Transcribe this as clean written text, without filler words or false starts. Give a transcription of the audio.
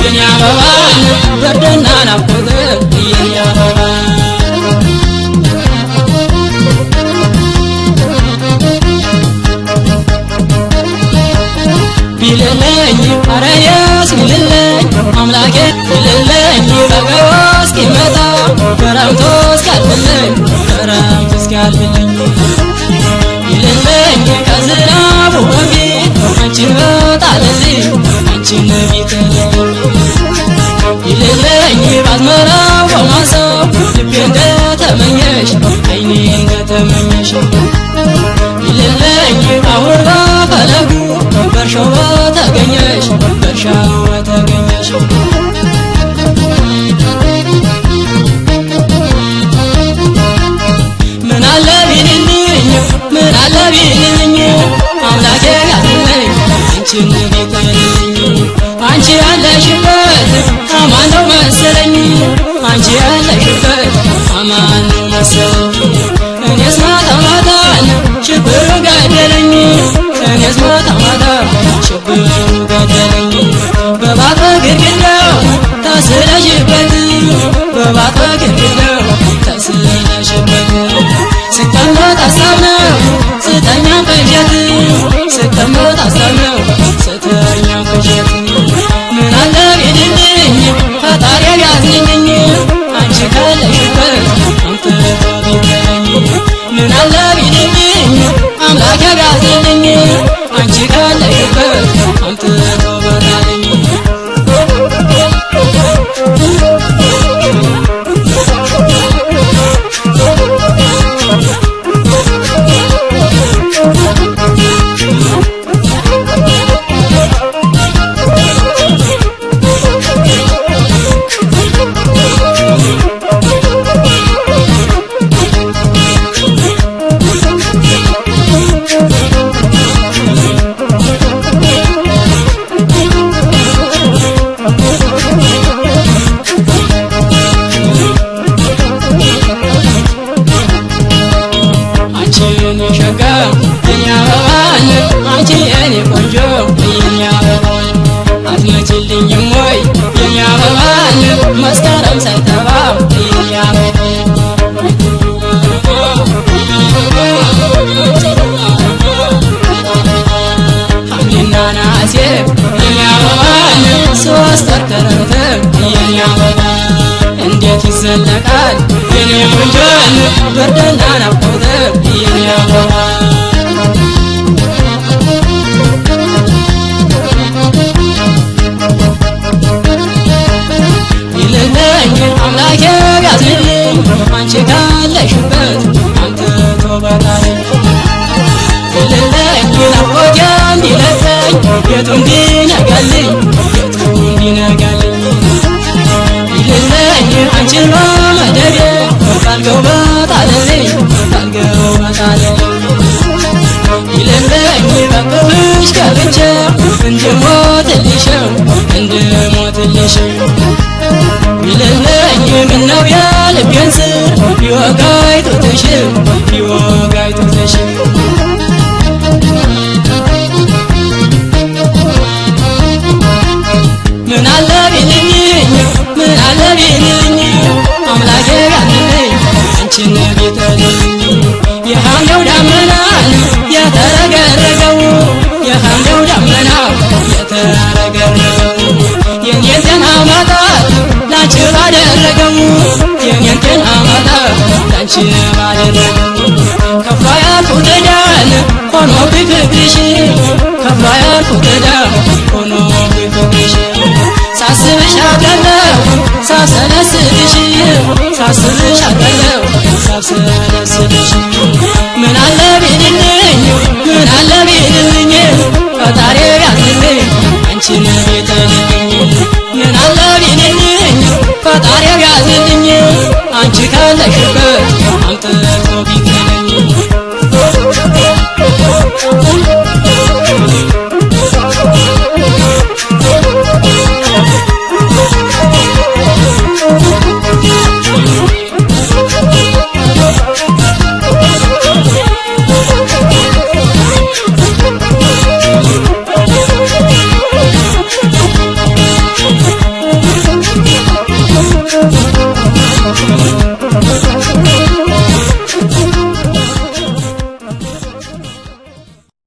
የኛ አበባ ብርድና ናፍቆት የኛ አበባ ቢልልኝ ኧረ የስ ቢልልኝ አምላኬ ቢልልኝ በጋው እስኪመጣ ክረምቱ እስኪያልፍልኝ ክረምቱ እስኪያልፍልኝ ቢልልኝ ከዝናቡ በፊት አንቺን በጣልልኝ አንቺን ቢጥልኝ ቢልልኝ ባዝመራው በማሳው ልቤ እንደተመኘሽ ዓይኔ እንደተመኘሽ ቢልልኝ አሁን በፈለጉ በእርሻው በተገኘሽ በእርሻው በተገኘሽ ምን አለ ቢልልኝ ምን አለ ቢልልኝ አምላኬ ያዝልኝ አንቺን ቢጥልኝ አንቺ ያለሽበት አማን ነው መሰለኝ አንቺ ያለሽበት አማን ነው መሰለኝ እኔስ ማታ ማታ ችግሩ ገደለኝ እኔስ ማታ ማታ ችግሩ ገደለኝ በባተ ግድግዳው ተስለሽበት በባተ ግድግዳው ተስለሽበት ስቀመጥ ሀሳብ ነው ስተኛ ቅዠት ስቀመጥ ሀሳብ ነው ስተኛ ቅዠት ምን አለ ቢልልኝ ፈጣሪ ቢያዝንልኝ አንቺ ካለሽበት አምጥቶ ቢጥለኝ ምን አለ ቢልልኝ አምላኬ ቢያዝንልኝ አንቺ ካለሽበት አምጥቶ በጣለኝ አትመጪልኝም ወይ የኛ አበባ መስከረም ሳይጠባ የኛ አበባ ሐምሌና ነሐሴ የኛ አበባ ሶስት ወር ክረምት የኛ አበባ እንዴት ይዘለቃል የኔ ቆንጆ ብርድና ናፍቆት የኛ አበባ አምላኬ ቢያዝንልኝ አንቺ ካለሽበት አምጥቶ በጣለኝ ቢልልኝ ናፍቆቴ እንዲለቀኝ ቤቱ እንዲነጋልኝ ቤቱ እንዲነጋልኝ ቢልልኝ አንቺን በመደዴ ባልገው በጣለልኝ ባልገው በጣለልኝ ቢልልኝ በቅፍሽ ገብቼ እንድሞትልሽም እንድሞትልሽም ቢልልኝ ምነው የልቤን ስር ቢወጋኝ ጡትሽም ቢወጋኝ ጡትሽም ምን አለ ቢልልኝ ምን አለ ቢልልኝ አምላኬ ያዝልኝ አንቺን ቢጥልኝ የሐምሌው ደመና የተረገረገው የሐምሌው ደመና የተረገረገው የኔን ጤና ማጣት ላንቺ ባደረገው የኔን ጤና ማጣት ላንቺ ባደረገው ከፋ ያልኩት ዕዳን ሆኖብኝ ፍቅርሽ ከፋ ያልኩት ዕዳ ሆኖብኝ ፍቅርሽ ሳስብሽ አድራለሁ ሳብሰለስልሽ ሳስብሽ አድራለሁ ሳብሰለስልሽ ምን አለ ቢልልኝ ምን አለ ቢልልኝ ፈጣሪ ቢያዝንልኝ አንቺን ቢጥልኝ ምን አለ ቢልልኝ ፈጣሪ ቢያዝንልኝ አንቺ ካለሽበት አምጥቶ ቢጥለኝ